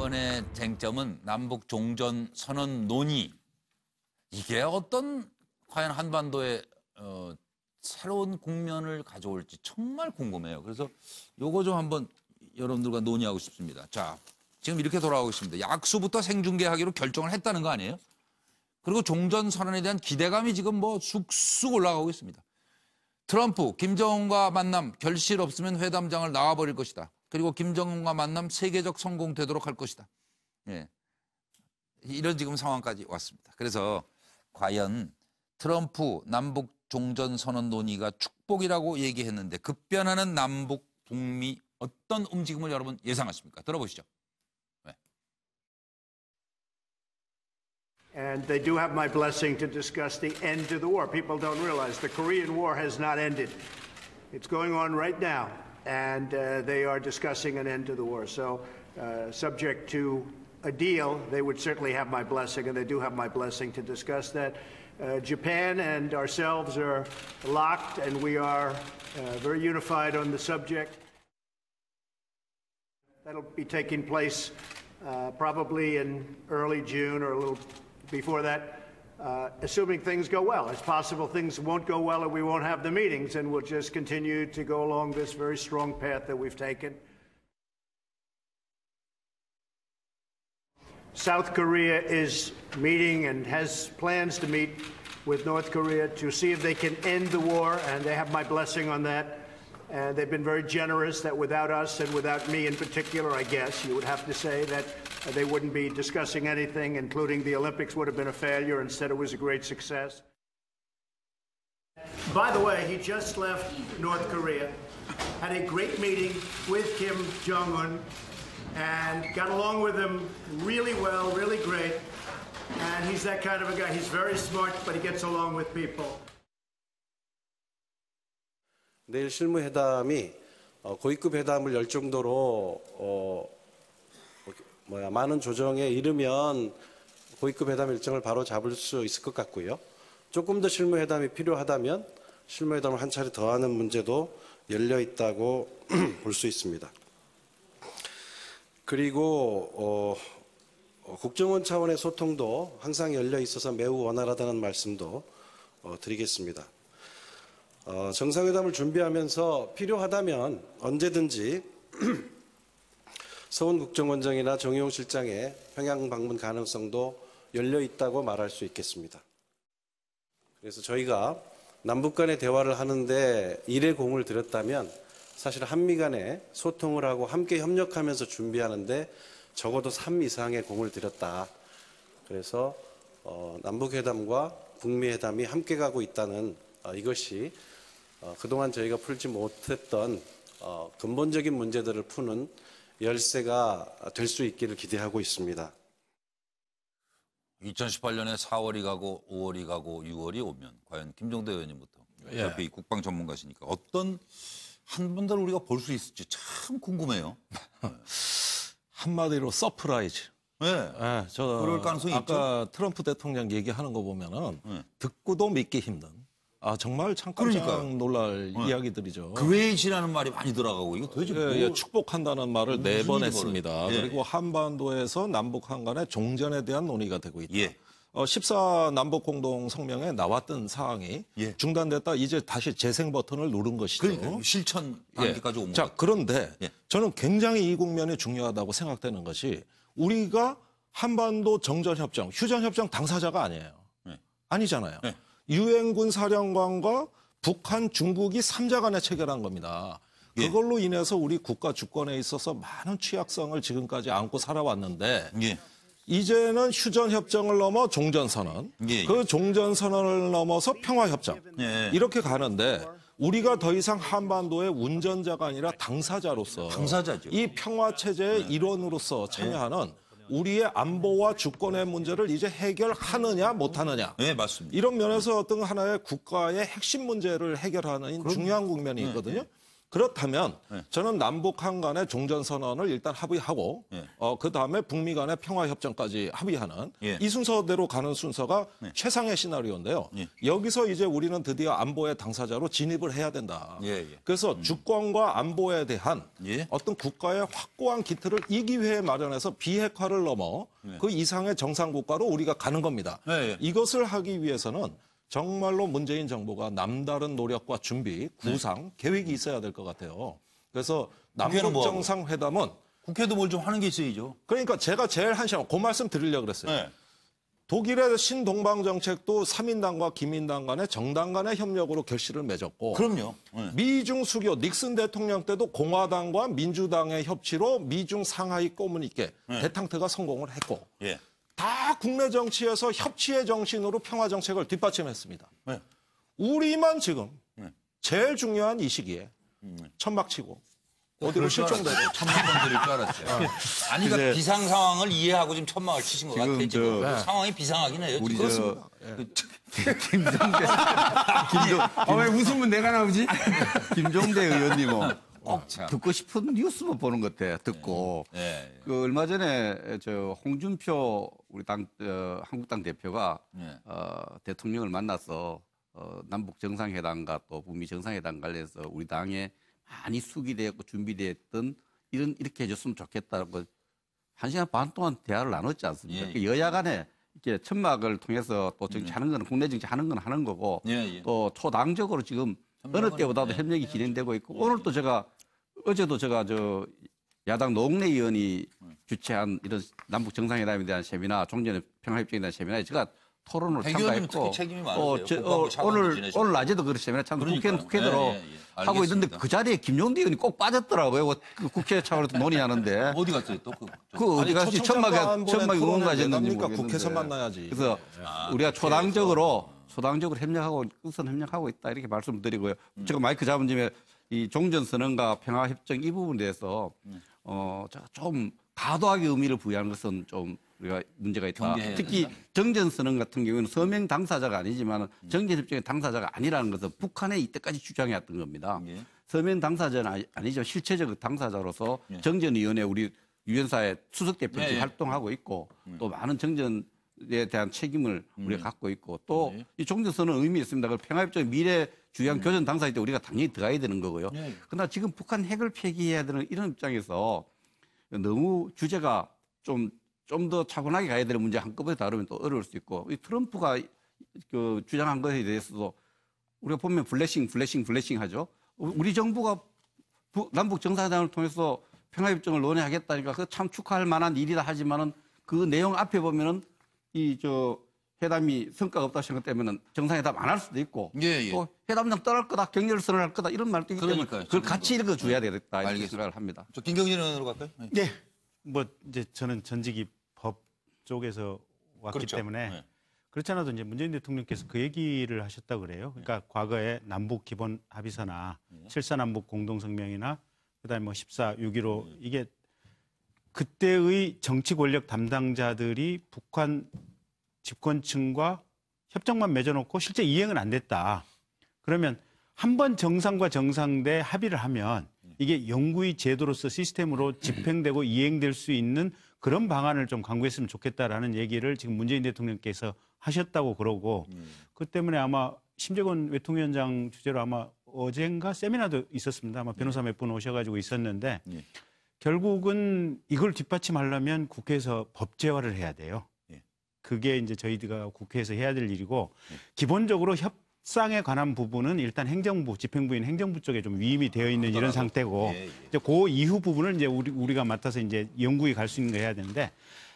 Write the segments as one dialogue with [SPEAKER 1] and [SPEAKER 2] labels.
[SPEAKER 1] 이번에 쟁점은 남북 종전 선언 논의. 이게 어떤 과연 한반도에 새로운 국면을 가져올지 정말 궁금해요. 그래서 요거 좀 한번 여러분들과 논의하고 싶습니다. 자, 지금 이렇게 돌아가고 있습니다. 약수부터 생중계하기로 결정을 했다는 거 아니에요? 그리고 종전 선언에 대한 기대감이 지금 뭐 쑥쑥 올라가고 있습니다. 트럼프, 김정은과 만남 결실 없으면 회담장을 나와버릴 것이다. 그리고 김정은과 만남 세계적 성공 되도록 할 것이다. 예. 이런 지금 상황까지 왔습니다. 그래서 과연 트럼프 남북 종전 선언 논의가 축복이라고 얘기했는데 급변하는 남북 북미 어떤 움직임을 여러분 예상하십니까? 들어보시죠. 네.
[SPEAKER 2] And they do have my blessing to discuss the end to the war. People don't realize the Korean War has not ended. It's going on right now, and they are discussing an end to the war. So, subject to a deal, they would certainly have my blessing, and they do have my blessing to discuss that. Japan and ourselves are locked, and we are very unified on the subject. That'll be taking place probably in early June or a little before that, assuming things go well. It's possible things won't go well and we won't have the meetings, and we'll just continue to go along this very strong path that we've taken. South Korea is meeting and has plans to meet with North Korea to see if they can end the war, and they have my blessing on that. And they've been very generous that without us and without me in particular, I guess, you would have to say that they wouldn't be discussing anything, including the Olympics would have been a failure. Instead, it was a great success. By the way, he just left North Korea, had a great meeting with Kim Jong-un, and got along with him really well, really great. And he's that kind of a guy. He's very smart, but he gets along with people.
[SPEAKER 3] 내일 실무회담이 고위급 회담을 열 정도로 많은 조정에 이르면 고위급 회담 일정을 바로 잡을 수 있을 것 같고요. 조금 더 실무회담이 필요하다면 실무회담을 한 차례 더 하는 문제도 열려 있다고 볼 수 있습니다. 그리고 국정원 차원의 소통도 항상 열려 있어서 매우 원활하다는 말씀도 드리겠습니다. 정상회담을 준비하면서 필요하다면 언제든지 서훈 국정원장이나 정의용 실장의 평양 방문 가능성도 열려 있다고 말할 수 있겠습니다. 그래서 저희가 남북 간의 대화를 하는데 일의 공을 들였다면 사실 한미 간에 소통을 하고 함께 협력하면서 준비하는데 적어도 3 이상의 공을 들였다. 그래서 남북회담과 북미회담이 함께 가고 있다는 이것이 그동안 저희가 풀지 못했던 근본적인 문제들을 푸는 열쇠가 될 수 있기를 기대하고 있습니다.
[SPEAKER 1] 2018년에 4월이 가고 5월이 가고 6월이 오면 과연 김종대 의원님부터 어차피 국방 전문가시니까 어떤 한반도를 우리가 볼 수 있을지 참 궁금해요.
[SPEAKER 4] 한마디로 서프라이즈.
[SPEAKER 1] 네.
[SPEAKER 4] 네,
[SPEAKER 1] 그럴 가능성이
[SPEAKER 4] 아까
[SPEAKER 1] 있죠?
[SPEAKER 4] 트럼프 대통령 얘기하는 거 보면은 듣고도 믿기 힘든. 정말 참 깜짝 놀랄 이야기들이죠.
[SPEAKER 1] 그레이시라는 말이 많이 들어가고 이거 도대체 뭐
[SPEAKER 4] 축복한다는 말을 4번 했습니다.
[SPEAKER 1] 예.
[SPEAKER 4] 그리고 한반도에서 남북한 간의 종전에 대한 논의가 되고 있다.
[SPEAKER 1] 예.
[SPEAKER 4] 14 남북 공동 성명에 나왔던 사항이 중단됐다. 이제 다시 재생 버튼을 누른 것이죠.
[SPEAKER 1] 그러니까 실천 단계까지 온 거죠.
[SPEAKER 4] 자, 그런데 저는 굉장히 이 국면이 중요하다고 생각되는 것이 우리가 한반도 정전협정, 휴전협정 당사자가 아니에요. 아니잖아요. 유엔군 사령관과 북한, 중국이 3자 간에 체결한 겁니다. 그걸로 인해서 우리 국가 주권에 있어서 많은 취약성을 지금까지 안고 살아왔는데 이제는 휴전협정을 넘어 종전선언, 그 종전선언을 넘어서 평화협정 이렇게 가는데 우리가 더 이상 한반도의 운전자가 아니라 당사자로서
[SPEAKER 1] 당사자죠.
[SPEAKER 4] 이 평화체제의 일원으로서 참여하는 우리의 안보와 주권의 문제를 이제 해결하느냐 못하느냐.
[SPEAKER 1] 네, 맞습니다.
[SPEAKER 4] 이런 면에서 어떤 하나의 국가의 핵심 문제를 해결하는 중요한 국면이 있거든요. 그렇다면
[SPEAKER 1] 네.
[SPEAKER 4] 저는 남북 한 간의 종전선언을 일단 합의하고
[SPEAKER 1] 네.
[SPEAKER 4] 그다음에 북미 간의 평화협정까지 합의하는
[SPEAKER 1] 예.
[SPEAKER 4] 이 순서대로 가는 순서가
[SPEAKER 1] 네.
[SPEAKER 4] 최상의 시나리오인데요.
[SPEAKER 1] 예.
[SPEAKER 4] 여기서 이제 우리는 드디어 안보의 당사자로 진입을 해야 된다.
[SPEAKER 1] 예, 예.
[SPEAKER 4] 그래서 주권과 안보에 대한
[SPEAKER 1] 예.
[SPEAKER 4] 어떤 국가의 확고한 기틀을 이 기회에 마련해서 비핵화를 넘어
[SPEAKER 1] 네.
[SPEAKER 4] 그 이상의 정상국가로 우리가 가는 겁니다.
[SPEAKER 1] 예, 예.
[SPEAKER 4] 이것을 하기 위해서는 정말로 문재인 정부가 남다른 노력과 준비, 구상, 계획이 있어야 될 것 같아요. 그래서
[SPEAKER 1] 국회는
[SPEAKER 4] 남북
[SPEAKER 1] 뭐하고?
[SPEAKER 4] 정상회담은
[SPEAKER 1] 국회도 뭘 좀 하는 게 있어야죠.
[SPEAKER 4] 그러니까 제가 제일 한시간 그 말씀 드리려고 그랬어요.
[SPEAKER 1] 네.
[SPEAKER 4] 독일의 신동방 정책도 3인당과 기민당 간의 정당 간의 협력으로 결실을 맺었고
[SPEAKER 1] 그럼요. 네.
[SPEAKER 4] 미중 수교 닉슨 대통령 때도 공화당과 민주당의 협치로 미중 상하이 꼬무니께 대탕트가 성공을 했고
[SPEAKER 1] 예.
[SPEAKER 4] 다 국내 정치에서 협치의 정신으로 평화 정책을 뒷받침했습니다.
[SPEAKER 1] 네.
[SPEAKER 4] 우리만 지금
[SPEAKER 1] 네.
[SPEAKER 4] 제일 중요한 이 시기에 천막치고 어디로 실종되고
[SPEAKER 1] 천막을 드릴 줄 알았어요. 아니, 그러니까 비상 상황을 이해하고 지금 천막을 치신 것 같아요. 지금 상황이 비상하긴 해요.
[SPEAKER 5] 우리
[SPEAKER 1] 지금.
[SPEAKER 5] 김종대 왜 웃으면 내가 나오지? 김종대 의원님은 꼭
[SPEAKER 1] 참.
[SPEAKER 5] 듣고 싶은 뉴스만 보는 것 같아. 듣고
[SPEAKER 1] 예.
[SPEAKER 5] 그 얼마 전에 저 홍준표 우리 당 한국당 대표가
[SPEAKER 1] 예.
[SPEAKER 5] 대통령을 만나서 남북 정상회담과 또 북미 정상회담 관련해서 우리 당에 많이 숙의되었고 준비됐던 이렇게 해줬으면 좋겠다고 1시간 반 동안 대화를 나눴지 않습니까?
[SPEAKER 1] 예.
[SPEAKER 5] 그 여야 간에 이렇게 천막을 통해서 또 정치하는 거는 국내 정치하는 건 하는 거고
[SPEAKER 1] 예.
[SPEAKER 5] 또 초당적으로 지금 어느 때보다도 협력이 진행되고 있고 오늘도 어제도 제가 야당 노웅래 의원이 주최한 이런 남북 정상회담에 대한 세미나, 종전 평화협정에 대한 세미나에 제가 토론을
[SPEAKER 1] 백 의원님
[SPEAKER 5] 참가했고
[SPEAKER 1] 특히 책임이 많으세요. 국방부 차관도
[SPEAKER 5] 오늘
[SPEAKER 1] 지내셨고.
[SPEAKER 5] 낮에도 그 세미나 참 국회는
[SPEAKER 1] 그러니까요.
[SPEAKER 5] 국회대로
[SPEAKER 1] 예.
[SPEAKER 5] 하고 있는데
[SPEAKER 1] 알겠습니다.
[SPEAKER 5] 그 자리에 김종대 의원이 꼭 빠졌더라고요. 그 국회 차원에서 논의하는데
[SPEAKER 1] 어디 갔어요? 또
[SPEAKER 5] 그 어디 가서 천막에 응원 가셨는지
[SPEAKER 4] 뭡니까?
[SPEAKER 5] 모르겠는데.
[SPEAKER 4] 국회에서 만나야지.
[SPEAKER 5] 그래서 우리가 초당적으로 협력하고 우선 협력하고 있다 이렇게 말씀드리고요. 제가 마이크 잡은 점에 이 종전선언과 평화협정 이 부분에 대해서 제가 좀 과도하게 의미를 부여하는 것은 좀 우리가 문제가 있다.
[SPEAKER 1] 경계해야
[SPEAKER 5] 특히 정전선언 같은 경우는 서명 당사자가 아니지만 정전협정의 당사자가 아니라는 것은 북한에 이때까지 주장해왔던 겁니다.
[SPEAKER 1] 예.
[SPEAKER 5] 서명 당사자는 아니죠. 실체적 당사자로서
[SPEAKER 1] 예.
[SPEAKER 5] 정전위원회 우리 유엔사의 수석 대표로
[SPEAKER 1] 예.
[SPEAKER 5] 활동하고 있고 또 많은 정전에 대한 책임을 우리가 갖고 있고 또 이 종전선언은 의미 있습니다. 그 평화협정의 미래 주요한 교전 당사일 때 우리가 당연히 들어가야 되는 거고요. 그러나 지금 북한 핵을 폐기해야 되는 이런 입장에서 너무 주제가 좀 더 차분하게 가야 되는 문제 한꺼번에 다루면 또 어려울 수 있고 이 트럼프가 그 주장한 것에 대해서도 우리가 보면 블레싱 하죠. 우리 정부가 남북 정상회담을 통해서 평화협정을 논의하겠다니까 그 참 축하할 만한 일이다 하지만은 그 내용 앞에 보면은 회담이 성과가 없다 생각되면은 정상회담 안 할 수도 있고
[SPEAKER 1] 예.
[SPEAKER 5] 또 회담장 떠날 거다 경렬 선언할 거다 이런 말도 있기 때문에
[SPEAKER 1] 그러니까요.
[SPEAKER 5] 그걸 같이 읽어줘야 되겠다 이렇게
[SPEAKER 1] 알겠습니다.
[SPEAKER 5] 생각을 합니다.
[SPEAKER 1] 저 김경진 의원으로 갈까요?
[SPEAKER 6] 네. 뭐 이제 저는 전직이 법 쪽에서 왔기
[SPEAKER 1] 그렇죠.
[SPEAKER 6] 때문에
[SPEAKER 1] 네.
[SPEAKER 6] 그렇지 않아도 이제 문재인 대통령께서 그 얘기를 하셨다고 그래요. 그러니까 과거에 남북 기본 합의서나 7.4 남북 공동성명이나 그다음에 뭐 14, 6.15 이게 그때의 정치 권력 담당자들이 북한 집권층과 협정만 맺어놓고 실제 이행은 안 됐다. 그러면 한 번 정상과 정상대 합의를 하면 이게 영구히 제도로서 시스템으로 집행되고 이행될 수 있는 그런 방안을 좀 강구했으면 좋겠다라는 얘기를 지금 문재인 대통령께서 하셨다고 그러고 그 때문에 아마 심재권 외통위원장 주재로 아마 어젠가 세미나도 있었습니다. 아마 변호사 몇 분 오셔가지고 있었는데 결국은 이걸 뒷받침하려면 국회에서 법제화를 해야 돼요. 그게 이제 저희가 국회에서 해야 될 일이고 기본적으로 협상에 관한 부분은 일단 행정부, 집행부인 행정부 쪽에 좀 위임이 되어 있는 이런 상태고 이제 그 이후 부분을 이제 우리가 맡아서 이제 영구히 갈 수 있는 거 해야 되는데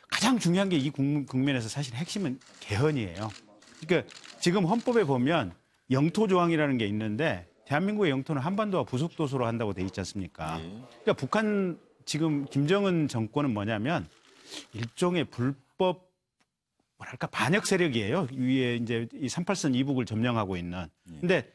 [SPEAKER 6] 가장 중요한 게 이 국면에서 사실 핵심은 개헌이에요. 그러니까 지금 헌법에 보면 영토 조항이라는 게 있는데 대한민국의 영토는 한반도와 부속도서로 한다고 돼 있지 않습니까? 그러니까 북한 지금 김정은 정권은 뭐냐면 일종의 불법 뭐랄까 반역 세력이에요. 위에 이제 이 38선 이북을 점령하고 있는. 근데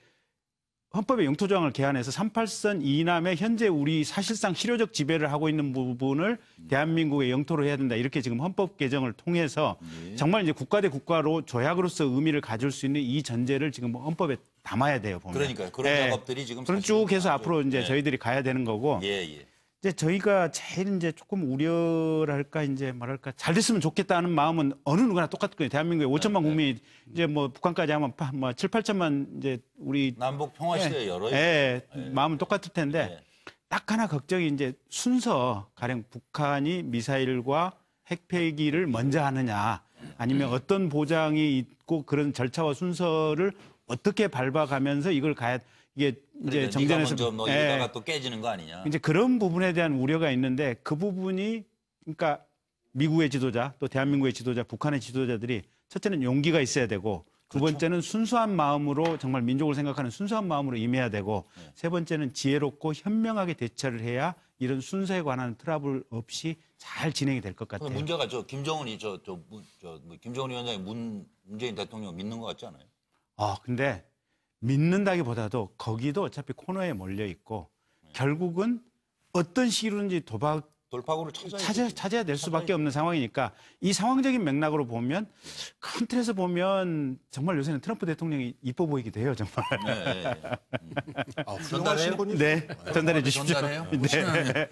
[SPEAKER 6] 헌법의 영토 조항을 개헌해서 38선 이남의 현재 우리 사실상 실효적 지배를 하고 있는 부분을 대한민국의 영토로 해야 된다. 이렇게 지금 헌법 개정을 통해서 정말 이제 국가 대 국가로 조약으로서 의미를 가질 수 있는 이 전제를 지금 헌법에 담아야 돼요. 보면.
[SPEAKER 1] 그러니까요. 그런 작업들이 지금
[SPEAKER 6] 그럼
[SPEAKER 1] 사실은
[SPEAKER 6] 쭉 해서
[SPEAKER 1] 아주-
[SPEAKER 6] 앞으로 이제
[SPEAKER 1] 예.
[SPEAKER 6] 저희들이 가야 되는 거고.
[SPEAKER 1] 예, 예.
[SPEAKER 6] 이제 저희가 제일 이제 조금 우려랄까 이제 말할까 잘 됐으면 좋겠다는 마음은 어느 누구나 똑같을 거예요. 대한민국에 5천만 국민이 이제 뭐 북한까지 하면 뭐 7, 8천만 이제 우리
[SPEAKER 1] 남북 평화 시대에 여러
[SPEAKER 6] 마음은 똑같을 텐데 딱 하나 걱정이 이제 순서 가령 북한이 미사일과 핵폐기를 먼저 하느냐 아니면 어떤 보장이 있고 그런 절차와 순서를 어떻게 밟아가면서 이걸 가야 이게 이제
[SPEAKER 1] 그러니까
[SPEAKER 6] 정전에서
[SPEAKER 1] 네가 먼저 뭐 이러다가 또 깨지는 거 아니냐.
[SPEAKER 6] 이제 그런 부분에 대한 우려가 있는데 그 부분이 그러니까 미국의 지도자 또 대한민국의 지도자 북한의 지도자들이 첫째는 용기가 있어야 되고 두 번째는 순수한 마음으로 정말 민족을 생각하는 순수한 마음으로 임해야 되고 세 번째는 지혜롭고 현명하게 대처를 해야 이런 순서에 관한 트러블 없이 잘 진행이 될 것 같아요.
[SPEAKER 1] 문제가 김정은이 김정은 위원장이 문재인 대통령 믿는 것 같지 않아요?
[SPEAKER 6] 근데 믿는다기보다도 거기도 어차피 코너에 몰려 있고 결국은 어떤 식으로든지
[SPEAKER 1] 돌파구를 찾아야
[SPEAKER 6] 찾아야 될 수밖에 없는 상황이니까 이 상황적인 맥락으로 보면 큰 틀에서 보면 정말 요새는 트럼프 대통령이 이뻐 보이기도 해요 정말.
[SPEAKER 1] 네.
[SPEAKER 4] 훌륭하신 분이
[SPEAKER 6] 네, 전달해 주십시오.
[SPEAKER 1] 전달해요?
[SPEAKER 6] 네.